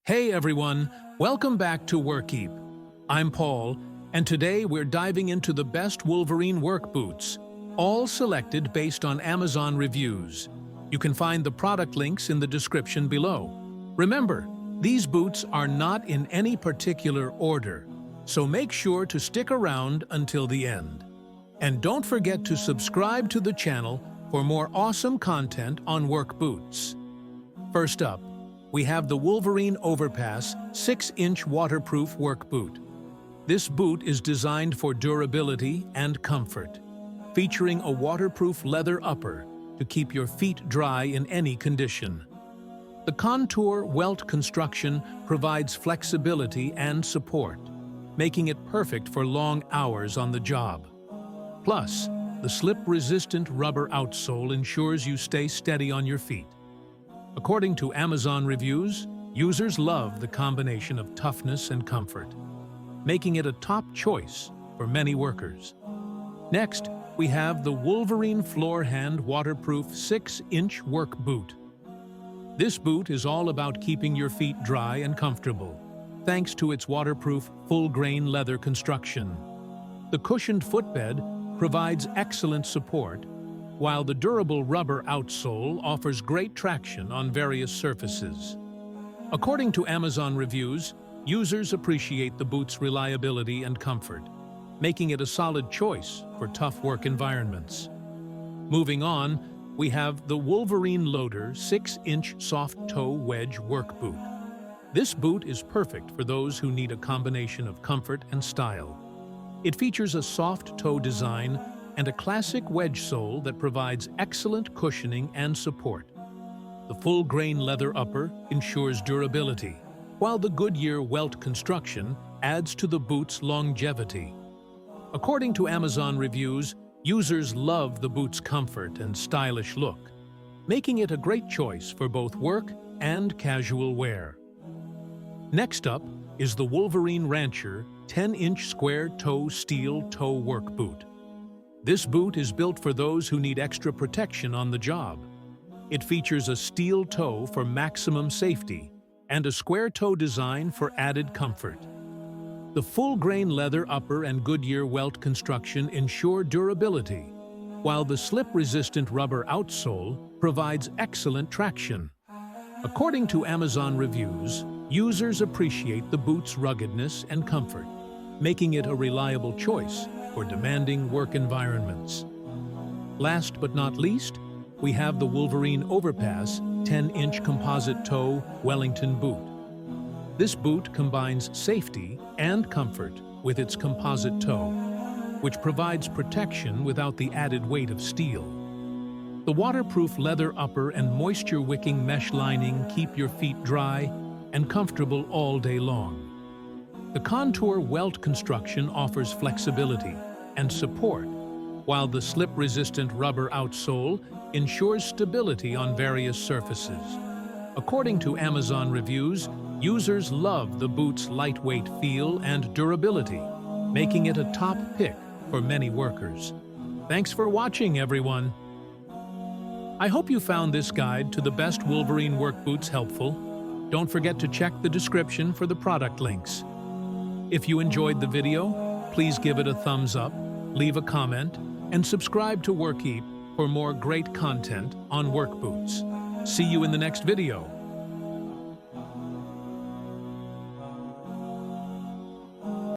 Hey everyone, welcome back to Workeep. I'm Paul, and today we're diving into the best Wolverine work boots, all selected based on Amazon reviews. You can find the product links in the description below. Remember, these boots are not in any particular order, so make sure to stick around until the end. And don't forget to subscribe to the channel for more awesome content on work boots. First up, we have the Wolverine Overpass 6-inch waterproof work boot. This boot is designed for durability and comfort, featuring a waterproof leather upper to keep your feet dry in any condition. The contour welt construction provides flexibility and support, making it perfect for long hours on the job. Plus, the slip-resistant rubber outsole ensures you stay steady on your feet. According to Amazon reviews, users love the combination of toughness and comfort, making it a top choice for many workers. Next, we have the Wolverine Floorhand waterproof 6-inch work boot. This boot is all about keeping your feet dry and comfortable, thanks to its waterproof, full-grain leather construction. The cushioned footbed provides excellent support, while the durable rubber outsole offers great traction on various surfaces. According to Amazon reviews, users appreciate the boot's reliability and comfort, making it a solid choice for tough work environments. Moving on, we have the Wolverine Loader 6-inch soft-toe wedge work boot. This boot is perfect for those who need a combination of comfort and style. It features a soft toe design and a classic wedge sole that provides excellent cushioning and support. The full-grain leather upper ensures durability, while the Goodyear welt construction adds to the boot's longevity. According to Amazon reviews, users love the boot's comfort and stylish look, making it a great choice for both work and casual wear. Next up is the Wolverine Rancher 10-inch square-toe steel toe work boot. This boot is built for those who need extra protection on the job. It features a steel toe for maximum safety and a square toe design for added comfort. The full-grain leather upper and Goodyear welt construction ensure durability, while the slip-resistant rubber outsole provides excellent traction. According to Amazon reviews, users appreciate the boot's ruggedness and comfort, making it a reliable choice for demanding work environments. Last but not least, we have the Wolverine Overpass 10-inch composite toe Wellington boot. This boot combines safety and comfort with its composite toe, which provides protection without the added weight of steel. The waterproof leather upper and moisture-wicking mesh lining keep your feet dry and comfortable all day long. The contour welt construction offers flexibility and support, while the slip-resistant rubber outsole ensures stability on various surfaces. According to Amazon reviews, users love the boot's lightweight feel and durability, making it a top pick for many workers. Thanks for watching, everyone. I hope you found this guide to the best Wolverine work boots helpful. Don't forget to check the description for the product links. If you enjoyed the video, please give it a thumbs up, leave a comment, and subscribe to Workeep for more great content on work boots. See you in the next video.